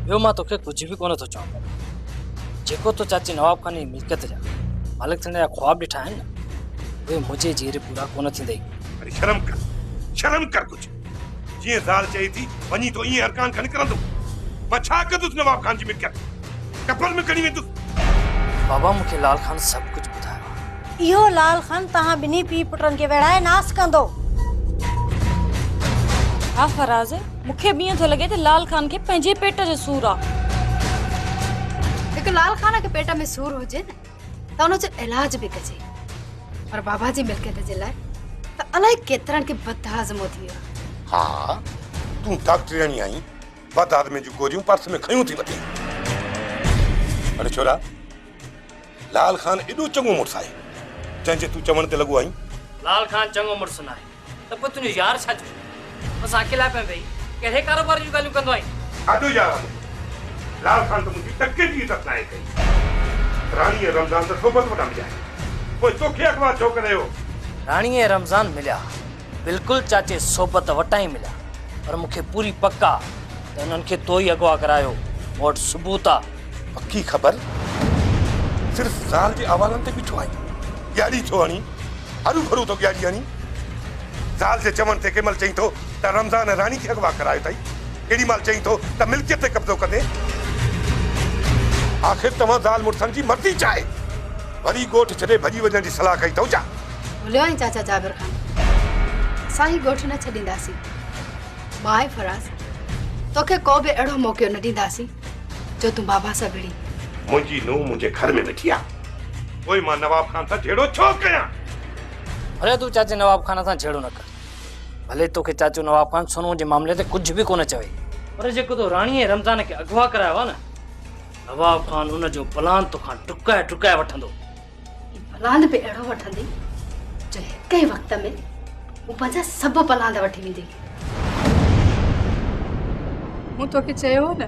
ॿियो मां तोखे कुझु बि कोन थो चवां। जेको तो चाची नवाब खान जी मिल्कियत जा मालिक थियण जा ख्वाब ॾिठा आहिनि न, उहे मुंहिंजे जीअरे पूरा कोन थींदई। अरे शर्म कर कुछ। जीअं ज़ाल चई थी वञी तो ईअं अरकान खणी करंदो। मां छा कंदुसि नवाब खान जी मिल्कियत? कफन में खणी वेंदुसि। बाबा मूंखे लाल खान सभु कुझु ॿुधायो। इहो लाल खान तव्हां ॿिन्ही पीउ पुटनि खे विढ़ाए नास कंदो। हा फराज़, मूंखे बि ईअं थो लॻे त लाल खान खे पंहिंजे पेट जो सूर आहे। हिकु लाल खान खे पेट में सूर हुजे न त उनजो इलाज बि कजे, पर बाबा जी मिल्कियत जे लाइ त अलाए केतिरनि खे बदहाज़मो थी वियो। हाँ, तूं डॉक्टरनी आई, बदहाज़मे जूं गोरियूं पर्स में खयूं थी वठी। अरे छोरा, लाल खान एॾो चङो मुड़ुसु आहे जंहिंजे तूं चवण ते लॻो आई। लाल खान चङो मुड़ुसु न आहे त पोइ तुंहिंजो यार छा थियो? बसि अकेला पिया वेही कहिड़े कारोबार जूं ॻाल्हियूं कंदो आहीं? ॾाढो यार लाल खान त मुंहिंजी टके जी इज़त नाहे कई। राणी रमज़ान त सोबत वटां मिलिया, पोइ तोखे अॻवा छो करे हो? राणी रमज़ान मिलिया, बिल्कुलु चाचे सोबत वटां ई मिलिया, पर मूंखे पूरी पक आहे त उन्हनि खे तो ई अॻवा करायो। मूं वटि सबूत आहे। पक्की ख़बर? सिर्फ़ ज़ाल जे अवालनि ते बीठो आहीं। ॻाड़ी छो हणी? हरू भरू तो ॻाड़ी हणी? ज़ाल जे चवण ते कंहिं महिल चईं थो त रमज़ान राणी खे अॻवा करायो अथई, केॾी महिल चईं थो त मिल्कियत ते कब्ज़ो कंदे। आख़िर तव्हां ज़ाल मुड़ुसनि जी मर्ज़ी चाहे वरी ॻोठ छॾे भॼी वञण जी सलाह कई अथव छा? भुलियो आहीं चाचा जाबिर खान, असां ही ॻोठ न छॾींदासीं। भाई फराज़, तोखे को बि अहिड़ो मौक़ो न ॾींदासीं जो तूं बाबा सां विढ़ी। मुंहिंजी नूंहुं मुंहिंजे घर में वेठी आहे, पोइ मां नवाब खान सां जहिड़ो छो कयां? भले तूं चाचे नवाब खान सां छेड़ो न कर। भले तोखे चाचो नवाब खान सोनू जे मामले ते कुझु बि कोन चवे, पर जेको तो राणी रमज़ान खे अगवा करायो आहे न, नवाब खान उनजो प्लान तोखां टुकाए टुकाए वठंदो। प्लान बि अहिड़ो वठंदी जो हिक ई वक़्त में हू पंहिंजा सभु प्लान वठी वेंदी। मूं तोखे चयो न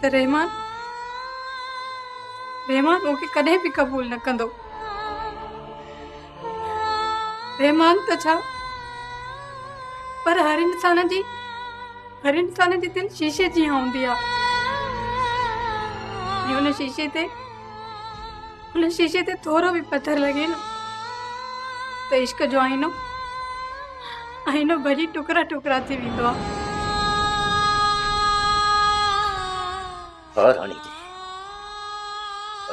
त रहमान मूंखे कॾहिं बि क़बूल न कंदो। रहमान त छा, पर हर इंसान जी दिलि शीशे जी हूंदी आहे। हुन शीशे ते थोरो बि पत्थर लॻे न त इश्क जो आईनो भॼी टुकड़ा टुकड़ा थी वेंदो आहे। हा राणी जी,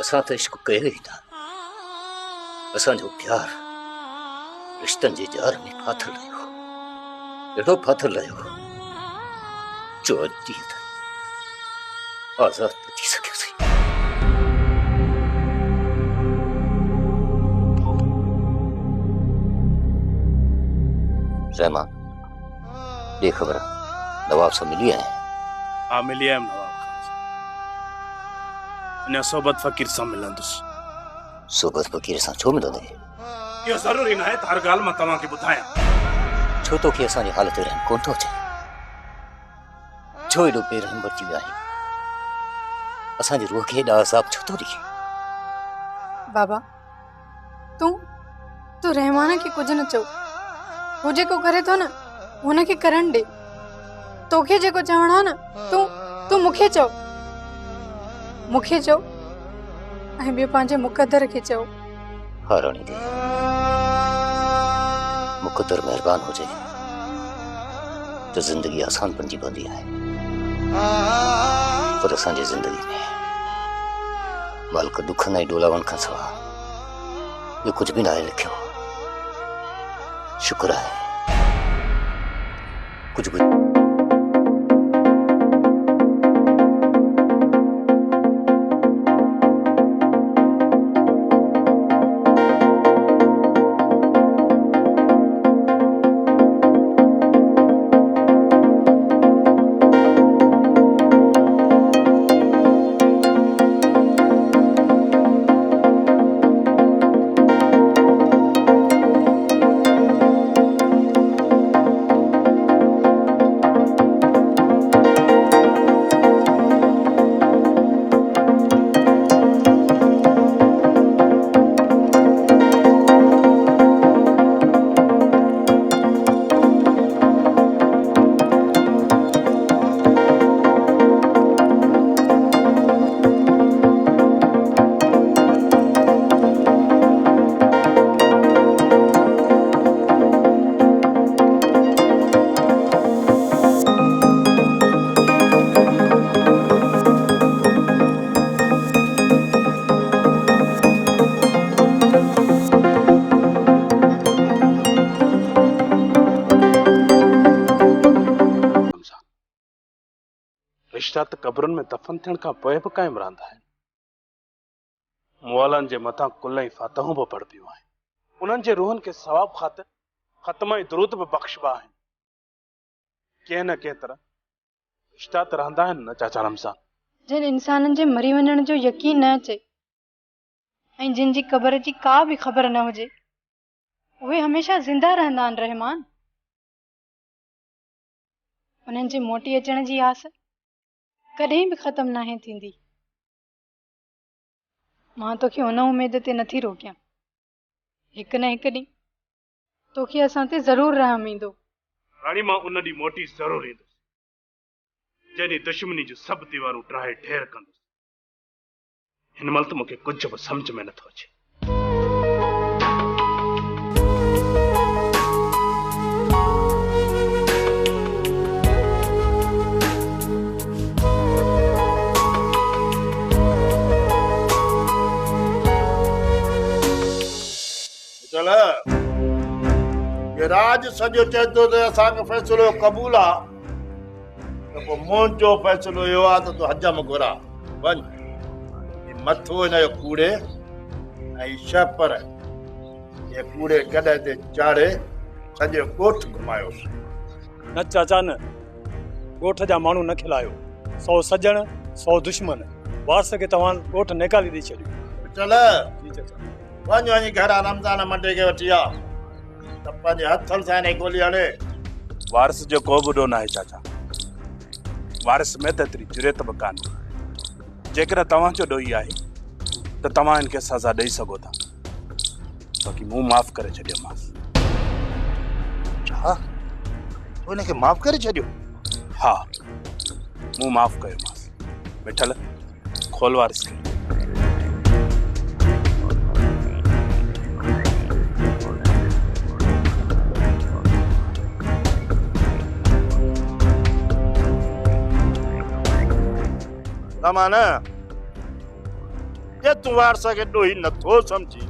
असां त इश्क कयो ई था। असांजो प्यार रिश्तनि जे जार में फाथल रहियो, एॾो फाथल रहियो जो अॼु ॾींहं ताईं आज़ाद न थी सघियोसीं। रहमान, ॾे ख़बर नवाब सां मिली आया? हाँ, मिली आयुमि नवाब खान सां। अञा सोबत फ़कीर सां मिलंदुसि। सोबत फ़कीर सां छो मिलंदे? इहो ज़रूरी न आहे त हर ॻाल्हि मां तव्हांखे ॿुधायां। छो तोखे असांजी हालत रहम कोन थो अचे? छो एॾो बेरहम बणिजी विया आहियूं? असांजी रूह खे एॾा अज़ाब छो थो ॾिए? बाबा, तूं रहमान खे कुझु न चओ। हू जेको करे थो न हुनखे करण ॾे। तोखे जेको चवणो आहे न तूं मूंखे चओ ऐं ॿियो पंहिंजे मुक़दर खे चओ। हा राणी देवी, मुक़दर महिरबान हुजे त ज़िंदगी आसान बणिजी पवंदी आहे, पर असांजी ज़िंदगी में मालिक दुखनि ऐं डोलावनि खां सवाइ ॿियो कुझु बि न आहे लिखियो। शुक्र आहे कुझु रिश्ता त क़बरुनि में दफ़न थियण खां पोइ बि क़ाइमु रहंदा आहिनि। मुअलनि जे मथां कुल ऐं फातहूं बि पढ़बियूं आहिनि। उन्हनि जे रूहनि खे सवाब ख़ातिर ख़त्म ऐं दुरूद बि बख़्शबा आहिनि। कंहिं न कंहिं तरह रिश्ता त रहंदा आहिनि न चाचा रमज़ान। जिन इंसाननि जे मरी वञण जो यकीन न अचे ऐं जिन जी क़बर जी का बि ख़बर न हुजे, उहे हमेशह ज़िंदा रहंदा आहिनि रहमान। उन्हनि जे मोटी अचण जी आस कॾहिं बि ख़त्म नाहे थींदी। मां तोखे उन उमेद ते नथी रोकियां। हिकु न हिकु ॾींहुं तोखे असां ते ज़रूरु रहम ईंदो। राणी मां उन ॾींहुं मोटी ज़रूरु ईंदुसि, जॾहिं दुश्मनी जूं सभु दीवारूं ठाहे ढेर कंदुसि। हिन महिल त मूंखे कुझु बि सम्झ में नथो अचे। चल ये राज सॼो चए थो त असांजो फ़ैसिलो क़बूल आहे, त पोइ मुंहिंजो फ़ैसिलो इहो आहे त तूं हज में घुरा वञ। मथो हिन जो कूड़े ऐं छपर ये कूड़े गॾे ते चाढ़े सॼो ॻोठ घुमायोसि। न चाचा न, ॻोठ जा माण्हू न खिलायो। 100 सजण 100 दुश्मन, वारस खे तव्हां ॻोठ निकाली ॾेई छॾियो। चल वञ वञी घर रमज़ान मंडे खे वठी आ, त पंहिंजे हथनि सां हिन गोली हणे। वारिस जो को बि ॾोह न आहे चाचा। वारिस में त एतिरी जुरत बि कान्हे। जेकॾहिं तव्हांजो ॾोही आहे त तव्हां हिनखे सज़ा ॾेई सघो था, बाक़ी मूं माफ़ करे छॾियोमांसि। छा तूं हिनखे माफ़ करे छॾियो? हा, मूं माफ़ कयोमांसि। मिठल खोल वारिस खे। रमान जे तूं वारस खे ॾोही नथो सम्झी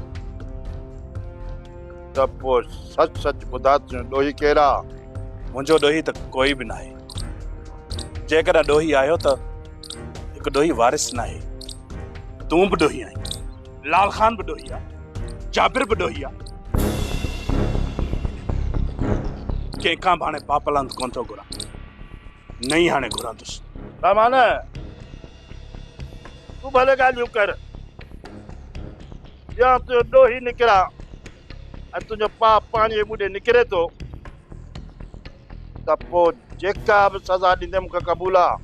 त पोइ सच सच ॿुधा तुंहिंजो ॾोही केरु आहे? मुंहिंजो ॾोही त कोई बि न आहे। जेकॾहिं ॾोही आयो त हिकु ॾोही वारिस न आहे। तूं बि ॾोही आहीं, लाल खान बि ॾोही आहे, जाबिर बि ॾोही आहे। कंहिंखां बि हाणे पापलांद कोन थो घुरां, न ई हाणे घुरांदुसि। रमान तूं भले ॻाल्हियूं कर, या तुंहिंजो ॾोही निकिरा ऐं तुंहिंजो पाप पाणी जे ॿुॾे निकिरे थो त पोइ जेका बि सज़ा ॾींदे मूंखे क़बूल आहे।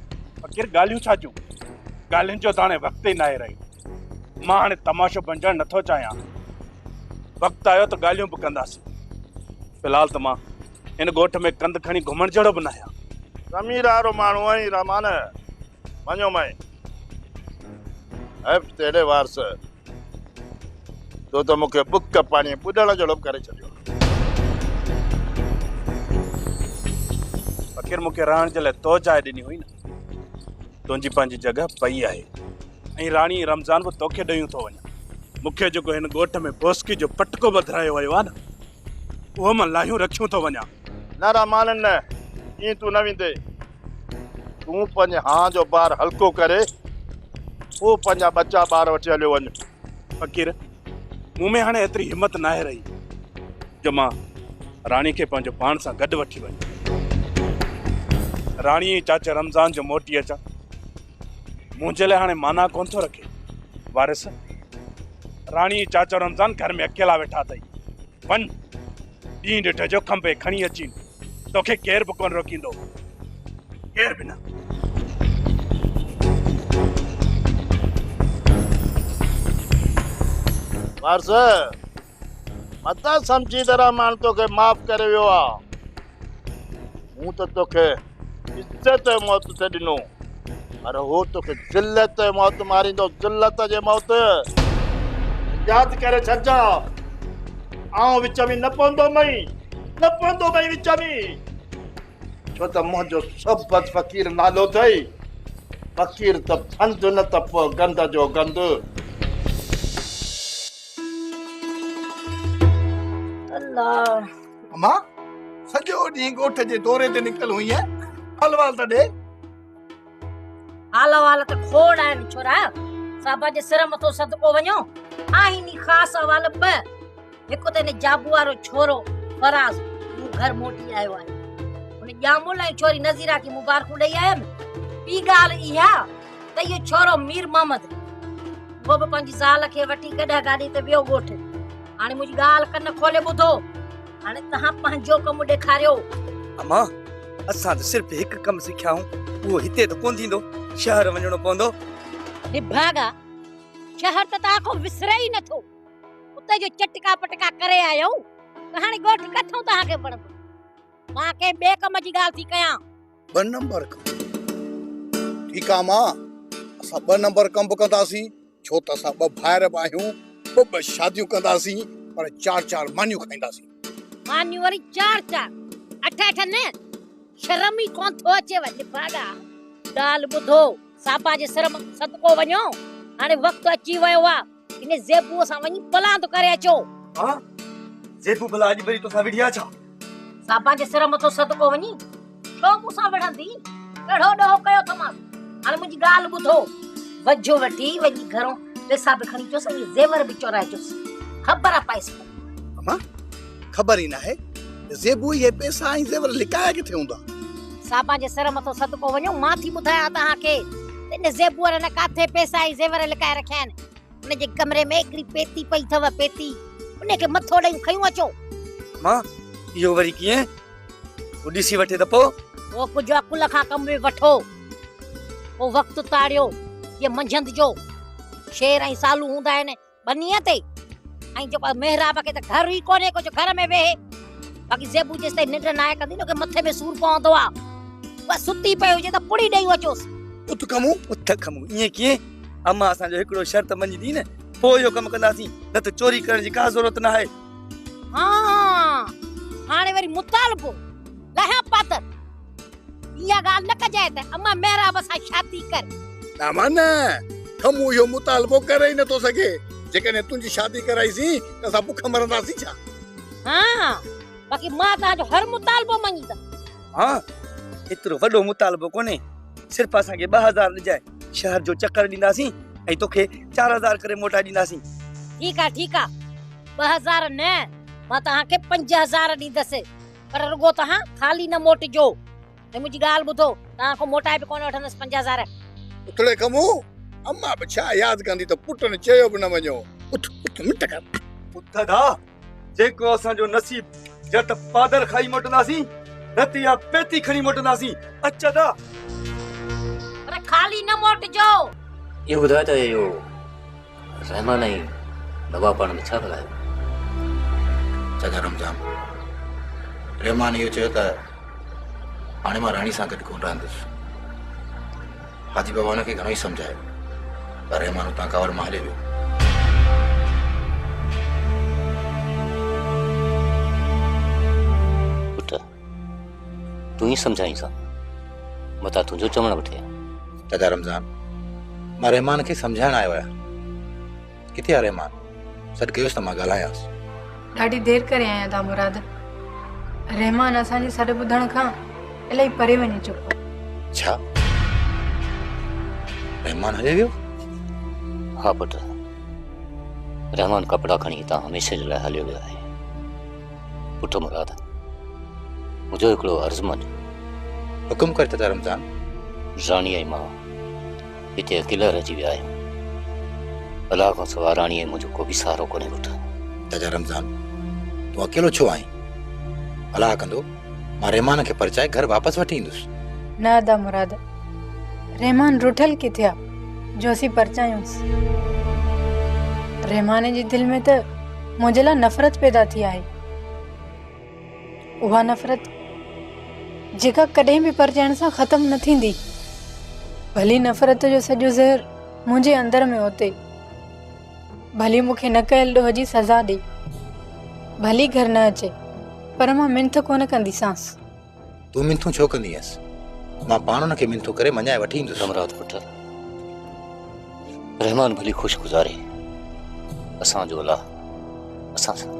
फ़क़ीर ॻाल्हियूं छा जूं? ॻाल्हियुनि जो त हाणे वक़्तु ई न आहे रहियो। मां हाणे तमाशो बणजणु नथो चाहियां। वक़्तु आयो त ॻाल्हियूं बि कंदासीं। फ़िलहाल त मां हिन ॻोठ में कंध खणी घुमण जहिड़ो बि न आहियां। ज़मीर वारो माण्हू आहीं रमान, वञो मां ऐं तेरे वारस तो मूंखे बुक पाणी ॿुॾण जहिड़ो करे छॾियो। फ़क़ीर मूंखे रहण जे लाइ तो जाइ ॾिनी हुई न। तुंहिंजी पंहिंजी जॻह पई आहे ऐं राणी रमज़ान बि तोखे ॾेयूं थो वञा। मूंखे जेको हिन ॻोठ में बोस्की जो पटको बधरायो वियो आहे न, उहो मां लाहियूं रखियूं थो वञा। न रमान न, ईअं तूं न वेंदे। तूं पंहिंजे हां जो ॿार हल्को करे पोइ पंहिंजा बच्चा ॿार वठी हलियो वञ। फ़क़ीर मूं में हाणे एतिरी हिमत न आहे रही जो मां राणी खे पंहिंजो पाण सां गॾु वठी वञा। राणी चाचा रमज़ान जो मोटी अचां मुंहिंजे लाइ हाणे माना कोन थो रखे। वारिस राणी चाचा रमज़ान घर में अकेला वेठा अथई। वञ, ॾींहुं ॾिठ जो खंभे खणी अची, तोखे केर बि कोन रोकींदो, केर बि न। वारस मता सम्झी तरह मां तोखे माफ़ करे वियो आहे। मूं त तोखे इज़त मौत ते ॾिनो, पर हो तोखे ज़िल्लत मौत मारींदो, ज़िल्लत जे मौत। यादि करे छॾिजां, आउं विच में न पवंदो मई विच में, छो त मुंहिंजो सोबत फ़क़ीर नालो अथई। फ़क़ीर त फंद न त पोइ गंद जो गंद। अम्मा सॼो ॾींहुं ॻोठ जे दौरे ते निकल हुई है, हलवाल त ॾे। हाल वाल त खोड़ आहिनि छोरा साबा जे सिर मथो सदको वञो आहिनि ख़ास अवाल ब हिकु त हिन जाबू वारो छोरो फराज़ मूं घर मोटी आयो आहे उन ॼामुल ऐं छोरी नज़ीरा खे मुबारकूं ॾेई आयमि ॿी ॻाल्हि इहा त इहो छोरो मीर मोहम्मद उहो बि पंहिंजी ज़ाल खे वठी गॾा गाॾी ते वियो ॻोठ हाणे मुंहिंजी ॻाल्हि कन खोले ॿुधो हाणे तव्हां पंहिंजो कमु ॾेखारियो अम्मा असां त सिर्फ़ हिकु कमु सिखिया आहियूं उहो हिते त कोन थींदो शहर वञणो पवंदो निभागा शहर त तव्हां को विसरे ई नथो उते जो चटका पटका करे आयो त हाणे ॻोठ किथां तव्हांखे वणंदो मां कंहिं ॿिए कम जी ॻाल्हि थी कयां 2 नंबर कम ठीक आ मां असां 2 नंबर कम कंदासीं छो त असां 2 भाइर बि आहियूं 2 शादियूं कंदासीं पर 4 मानियूं खाईंदासीं मानियूं वरी 4 8 न शर्म ई कोन थो अचे वञे भागा ॻाल्हि ॿुधो साबा जे सिर सदको वञो हाणे वक़्तु अची वियो आहे इन ज़ेबूअ सां वञी पलांद करे अचो हां ज़ेबू भला अॼु वरी तोसां विढ़िया छा साबा जे सिर मथो सदको वञी छो मूंसां विढ़ंदी कहिड़ो ॾोहो कयो थमास हाणे मुंहिंजी ॻाल्हि ॿुधो वझो वठी वञी घरों पैसा बि खणी अचोसि ऐं ज़ेवर बि चोराइजोसि ख़बर आहे पाइस अम्मा ख़बर ई न आहे ज़ेबू ये पैसा ऐं ज़ेवर लिकाया किथे हूंदा साबा जे सिर मथो सदको वञो मां थी ॿुधायां तव्हांखे इन ज़ेबूअ न काथे पैसा ऐं ज़ेवर लिकाए रखिया आहिनि उन जे कमरे में हिकिड़ी पेती पई अथव पेती उन खे मथो ॾेई खयूं अचो मां इहो वरी कीअं वो ॾिसी वठे त पोइ वो कुझु अकुल खां कम में वठो वो वक़्तु ताड़ियो ये मंझंदि जो शेर ऐं सालू हूंदा आहिनि बनीअ ते ऐं जेको मेहराब खे त घर ई कोन्हे कुझु घर में वेहे बाक़ी ज़ेबू जेसि ताईं निंड न आहे कंदी न मथे में सूर पवंदो आहे बस सुती पई हुजे त पुड़ी ॾेई अचोसि उत खमू ईअं कीअं अम्मा असांजो हिकिड़ो शर्त मञी न पोइ इहो कमु कंदासीं न त चोरी करण जी का ज़रूरत न आहे हा हाणे वरी मुतालबो लहा पातर इहा ॻाल्हि न कजाए त अम्मा मेहराब सां शादी कर ना मन खमू इहो मुतालबो करे ई नथो सघे जेकॾहिं तुंहिंजी शादी कराईसीं त असां बुख मरंदासीं छा हा बाक़ी मां तव्हांजो हर मुतालबो मञींदमि हा एतिरो वॾो मुतालबो कोन्हे सिर्फ़ असांखे 2000 ॾिजाए शहर जो चक्कर ॾींदासीं ऐं तोखे 4000 करे मोटाए ॾींदासीं ठीकु आहे 2000 न मां तव्हांखे 5000 ॾींदसि पर रुगो तव्हां ख़ाली न मोटिजो ऐं मुंहिंजी ॻाल्हि ॿुधो तव्हां खां मोटाए बि कोन वठंदसि 5000 उथड़े कमू अम्मा बि छा यादि कंदी त पुट ने चयो बि न वञो उठ मिट कर उथदा जेको असांजो नसीब जत पादर खाई मोटंदासीं न त या पेती खणी मोटंदासीं अचदा पर खाली न मोटिजो ये ॿुधाए त इहो रहमान ऐं नवाब पाण में छा ॻाल्हायो चाचा रमजान रहमान इहो चयो त हाणे मां राणी सां गॾु कोन रहंदुसि हाजी बाबा हुनखे घणो ई सम्झायो पर रहमान उतां कावड़ मां हली वियो पुट तूं ई सम्झाई सां मता तुंहिंजो चवण वठे चाचा रमजान मां रहमान खे सम्झाइण आयो आहियां किथे आहे रहमान सॾु कयोसि त मां ॻाल्हायांसि ॾाढी देरि करे आया था मुराद रहमान असांजी सॾु ॿुधण खां इलाही परे वञी चुको छा रहमान हले वियो हा पुट रहमान कपिड़ा खणी हितां हमेशह जे लाइ हलियो वियो आहे पुट मुराद मुंहिंजो हिकिड़ो अर्ज़ु मञ हुकुम कर चाचा रमजान राणी ऐं मां हिते अकेला रहिजी विया आहियूं अलाह खां सवाइ राणी ऐं मुंहिंजो को बि सहारो कोन्हे पुट चाचा रमजान तूं अकेलो छो आहीं अलाह कंदो मां रहमान खे परचाए घर वापसि वठी ईंदुसि न दा मुराद रहमान रुठल किथे आहे जो असीं परचायूंसि रहमान जी दिलि में त मुंहिंजे लाइ नफ़रत पैदा थी आहे उहा नफ़रत जेका कॾहिं बि परचाइण सां ख़तमु न थींदी भली नफ़रत जो सॼो ज़हर मुंहिंजे अंदर में उते भली मूंखे न कयल ॾोह जी सज़ा ॾे भली घर न अचे पर मां मिंथ कोन कंदीसांसि तूं मिंथूं छो कंदी आहियां मां पाण हुनखे मिंथूं करे मञाए वठी ईंदुसि रमरात पुट रहमान भली ख़ुशि गुज़ारे असांजो अलाह असां सां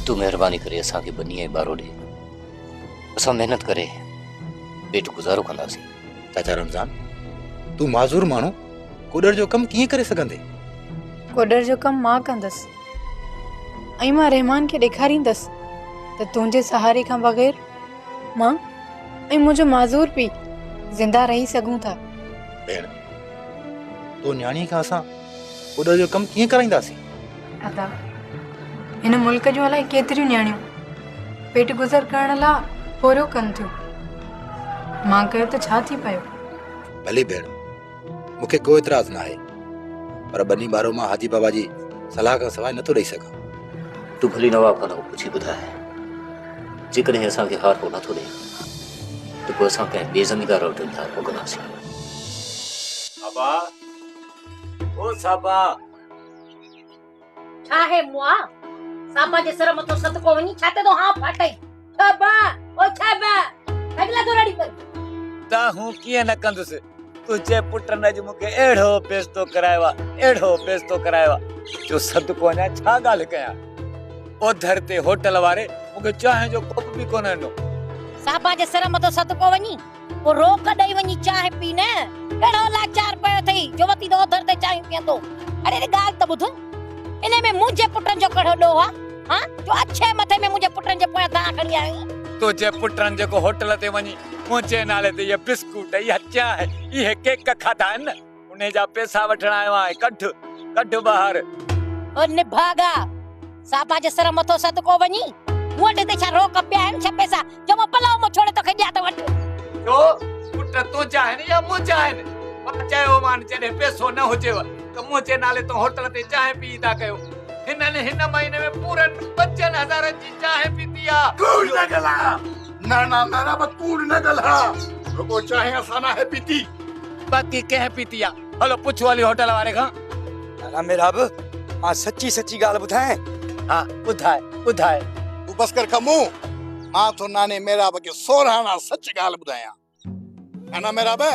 तूं महिरबानी करे असांखे बनी ऐं ॿारो ॾे असां महिनत करे पेट गुज़ारो कंदासीं चाचा रमज़ान तू माज़ूर माण्हू कुॾर जो कमु कीअं करे सघंदे? कुॾर जो कमु मां कंदसि ऐं मां रहमान खे ॾेखारींदसि त तुंहिंजे सहारे खां बग़ैर मां ऐं मुंहिंजो माज़ूर पीउ ज़िंदा रही सघूं था। भेण तो न्याणी खां असां कुॾर जो कमु कीअं कराईंदासीं? अदा हिन मुल्क जूं अलाए केतिरियूं न्याणियूं पेट गुज़र करण लाइ पोरियो कनि थियूं। मां कयो त छा थी पियो? भले भेण मूंखे को एतिराज़ न आहे पर बनी बारो मां हाजी बाबा जी सलाह खां सवाइ नथो ॾेई सघां। तू भली नवाब खां पुछी ॿुधाए जेकॾहिं असांखे हार को नथो ॾे त पोइ असां कंहिं ॿिए ज़मींदार वटि इंतज़ार पोइ कंदासीं। साबा ओ साबा छा है मुआ साबा जे सर मथो सदको वञी छाते तो हां फाटई छाबा ओ छाबा अगला तो रेडी कर ता हूं कीअं न कंदुसि तुंहिंजे पुट ने अॼु मूंखे अहिड़ो बेइज़्तो करायो आहे जो सदको अञा छा ॻाल्हि कयां। ओधर ते होटल वारे मूंखे चांहि जो कोप बि कोन ॾिनो। साबा जे सर मथो सदको वञी ओ रोक ॾेई वञी चाहि पी न कहिड़ो लाचार पियो अथई जो वती तो ओधर ते चाहि पीअंदो। अरे रे ॻाल्हि त ॿुध इने में मुंहिंजे पुटनि जो कहिड़ो ॾोह आहे हां जो अच्छे मथे में मुंहिंजे पुटनि जे पोयां दां खणी आई। तुंहिंजे पुटनि जेको होटल ते वञी मुंहिंजे नाले ते इहे बिस्कुट इहा चांहि इहे केक खाधा आहिनि न उन जा पैसा वठण आयो आहियां। कढ ॿाहिरि। ओ निभागा साबा जे सर मथो सदको वञी मूं वटि छा रोक पिया आहिनि छा पैसा जो मां पलाव में छोड़े तोखे ॾियां त वठ। जो पुट तुंहिंजा आहिनि या मुंहिंजा आहिनि? मां चयो मान जॾहिं पैसो न हुजेव त मुंहिंजे नाले तो होटल ते चांहि पी था कयो। हिननि हिन महीने में पूरनि 5000 जी चांहि पीती आहे। कूड़ न गला ना मेरा बस कूड़ न गला रुको चाहे असां ना है पीती बाकी कंहिं पीती आहे। हलो पुछो हली होटल वारे खां। नाना मेरा बि मां सच्ची ॻाल्हि ॿुधाए। हा ॿुधाए तू बस कर खमू मां तो नाने मेरा बके सोरहाना सच ॻाल्हि ॿुधायां। नाना मेरा बे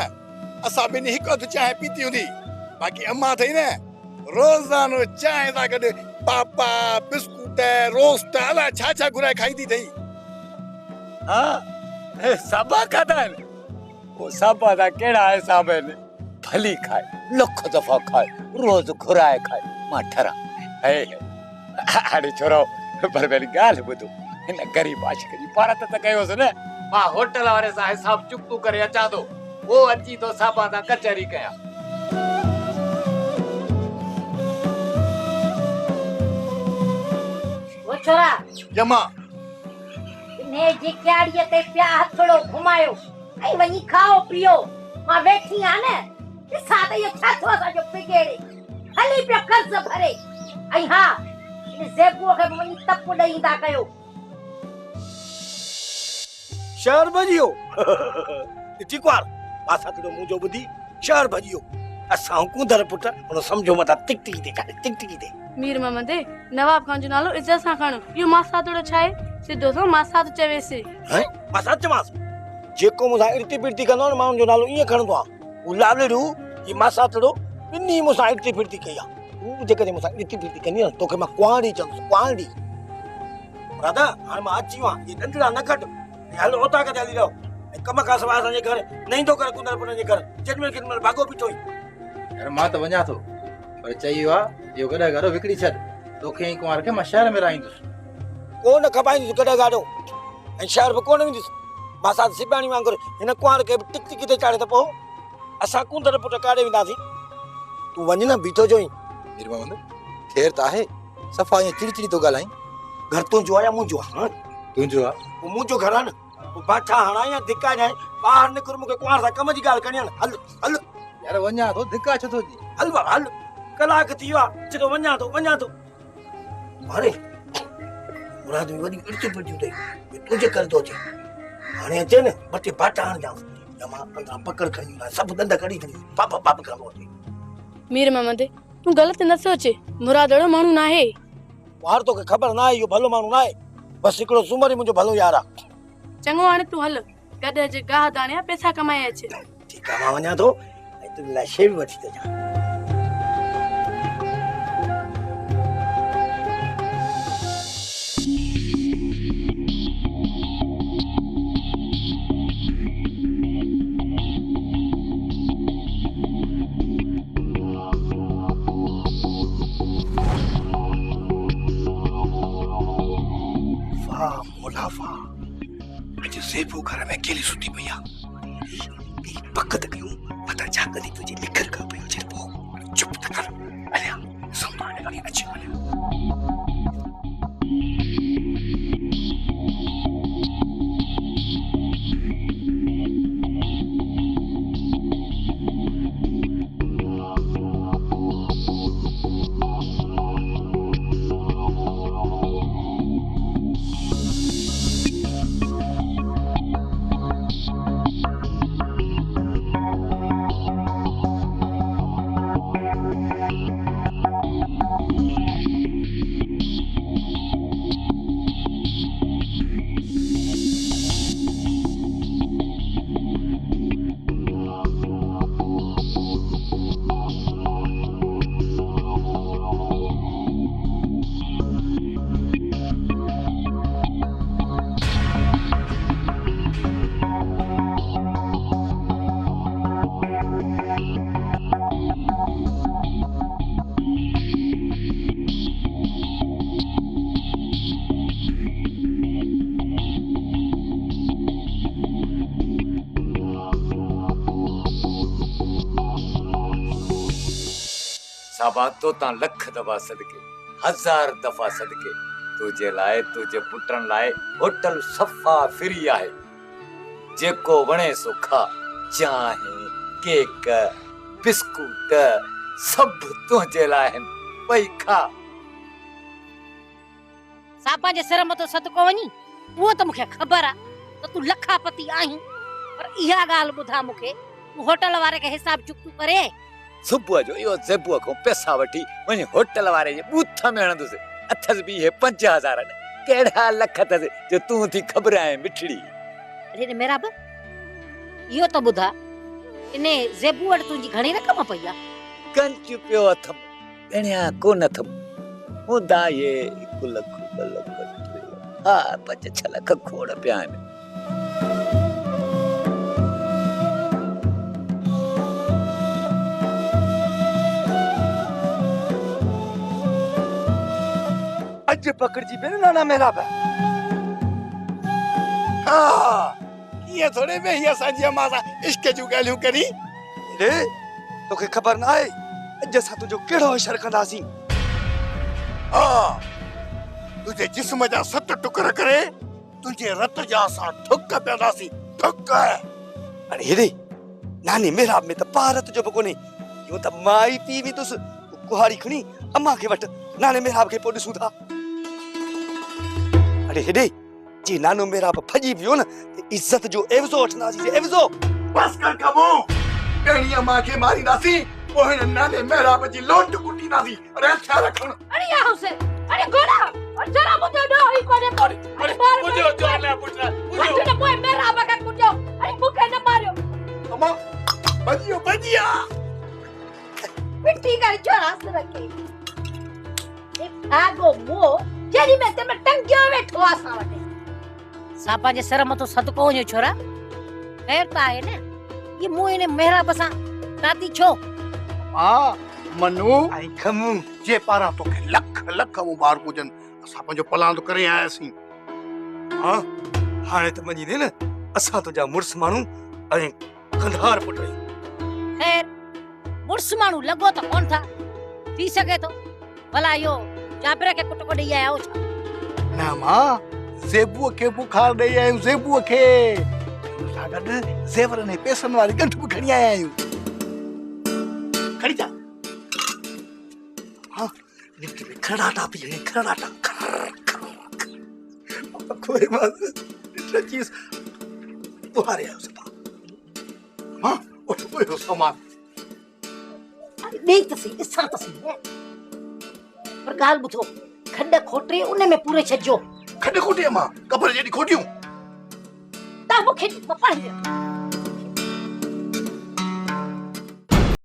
असां ॿिनी हिकु हथु चांहि पीती हूंदी बाक़ी अम्मा अथई न रोज़ानो चांहि सां गॾु पापा बिस्कुट रोस्ट अलाए छा छा घुराए खाईंदी अथई। हा साबा खाधा आहिनि वो साबा जा कहिड़ा हिसाब आहिनि? भली खाए लख दफ़ा खाए रोज़ घुराए खाए मां ठरा हाणे छोरो पर मेरी ॻाल्हि ॿुधो हिन ग़रीब आशिक जी पारत त कयोसि न। मां होटल वारे सां हिसाब चुकतो करे अचां थो वो अची तो साबा सां कचहरी कयां। ओ छोरा जमा ने जी क्याड़ीअ ते पिया हथड़ो घुमायो ऐं वञी खाओ पियो मां वेठी आ न ॾिसां त इहो छा थियो असांजो बिगेड़े हली पियो कर्ज़ भरे ऐं हा इन ज़ेबूअ खे बि वञी तप ॾईंदा कयो। शहर भॼियो ठीक वार पासा करो मुंहिंजो ॿुधी शहर भॼियो असां कुंदर पुट हुन सम्झो मथा टिकटिकी ते काॾे टिकटिकी ते मीर मोहम्मद नवाब खान जो नालो इज्जत सां खण। इहो मासातड़ो छा आहे सिधो सो मासात चवेसि। हैं मां सच मास जेको मूंसां इर्ती फिरती कंदो न माण्हुनि जो नालो ईअं खणंदो आहे हू लालड़ू ही मासातड़ो ॿिन्ही मूंसां इर्ती फिरती कई आहे। तूं जेकॾहिं मूंसां इर्ती फिरती कंदी न तोखे मां कुंवारी चवंदुसि कुंवारी। राधा हाणे मां अची वियो आहियां ये नंढड़ा न कट हलो उतां किथे हली रहो ऐं कम खां सवाइ असांजे घर न ईंदो कर कुंदर पुट जे घर केॾीमहिल भाॻो बीठो ई। यार मां त वञा थो पर चई वियो आहे इहो गॾु गाॾो विकिणी छॾ तोखे ऐं कुंवार खे मां शहर में रहाईंदुसि। कोन खपाईंदुसि गॾु गाॾो ऐं शहर बि कोन वेंदुसि मां साथ सिपाही वांगुरु हिन कुंवार खे टिकटिकी ते चाढ़े त पोइ असां कुंदर पुट काॾे वेंदासीं। तूं वञ न बीठो जो ई मीर मोहम्मद ख़ैर त आहे सफ़ा ईअं चिड़ी थो ॻाल्हाईं। घर तुंहिंजो आहे या मुंहिंजो आहे? तुंहिंजो आहे। पोइ मुंहिंजो घर आहे न पोइ बाठा हणां या धिका ॾियां ॿाहिरि निकिर मूंखे कुंवार सां कम जी ॻाल्हि करणी आहे न। हल हल यार वञा थो धिका छो थो जी। हल बाबा हल कलाक थी वियो आहे सिधो वञा थो हाणे मुराद में वॾी इर्तियूं पिटियूं अथई तुंहिंजे करे थो अचे हाणे अचे न ॿ टे बाटा हणजांसि या मां अंदरां पकड़ खणी सभु दंद कढी खणी पाप पाप करिणो अचे। मीर मोहम्मद तूं ग़लति न सोचे मुराद अहिड़ो माण्हू न आहे। वार तोखे ख़बर न आहे इहो भलो माण्हू न आहे बसि हिकिड़ो सूमर ई मुंहिंजो भलो यार आहे। चङो हाणे तूं हल गॾु अचे गाह दाणे पैसा कमाए अचे। ठीकु आहे मां वञा थो ऐं तुंहिंजे लाइ शइ बि वठी थो अचां। भैया पकड़ कयूं पता जागली तुझे लिखर का पयो छे पो चुप त कर अलिया संभाले लगे अच्छी साबा तो ता लख दफा सदके 1000 दफा सदके तुझे लाए तुझे पुटन लाए होटल सफा फ्री आहे जेको वणे सो खा चाहे केक बिस्कुट सब तुझे लाए पई खा सापा जे सिर मथो सदको वनी वो तो मुखे खबर आ तो तू लखापति आहीं पर इहा गाल बुधा मुखे तू होटल वारे के हिसाब चुकतू करे सुबह जो यो ज़ेबुआ को पैसा वठी वनी होटल वारे जे बूथ में हणंदुस अथस भी हे 5000 केड़ा लख अथस जो तू थी खबर है मिठड़ी अरे मेरा बा यो तो बुधा इने ज़ेबुआ तुजी घणी रकम पईया कंच पियो अथम गणिया कोन अथम हुंदा ये 1 लख 2 लख हा 5-6 लख खोड़ पिया आहिनि अज पकड़ जी बेन नाना मेरा बा हां ये थोड़े में ही असांजी मासा इश्क जू गालियूं करी रे तोखे खबर ना आहे अज सा तुजो केड़ो इशर कंदासी हां तुझे जिस्म जा 7 टुकर करे तुझे रत जा सा ठुक पेदासी ठुक अरे रे नानी मेरा में त पारत जो बकोने यो त माई पी भी तुस कुहाड़ी खणी अम्मा के वट नाने मेरा के पोड सुधा अरे हेडे जी नानो मेरा फजी पियो न इज्जत जो एवजो वठनासी जे एवजो बस कर कमो कहिया मां के मारी नासी ओहन नाने मेरा जी लोट कुटी नासी अरे अच्छा रखण अरे या हुसे अरे गोरा और जरा मुझे न होई कोने अरे मुझे जो ले पुटरा मुझे न कोई मेरा बका कुटो अरे मुके न मारियो अम्मा बजिया मिट्टी का छोरा से रखे एक आगो मो जेरी में ते में टंगियो वेठो आसा वटे सापा जे सर मतो सदको वणो छोरा खैर ता है ने ये मो इने मेहरा बसा ताती छो हां मनु आई खमू जे पारा तो के लख लख मुबारक हुजन असा पंजो प्लान तो करे आयासी हां हाने त मजी दे न असा तो जा मुर्स मानू अरे कंधार पुटई खैर मुर्स मानू लगो तो कोन था थी सके तो भला यो जाबरे के कुट को दई आयो छा ना मां ज़ेबुआ के बुखार दई आयो ज़ेबुआ के सागड ज़ेवर ने पैसन वाली गंठ भी खणी आया आयो खड़ी जा हां निक में खड़ाटा पी ले खड़ाटा कोई बात इतना चीज बुहारे आयो सपा हां ओ सामान नहीं तसी इसा तसी पर गाल बुथो खड्डा खोटे उन में पूरे छजो खड्डे खोटे मां कबर जेडी खोटियूं ता मुखे पपाई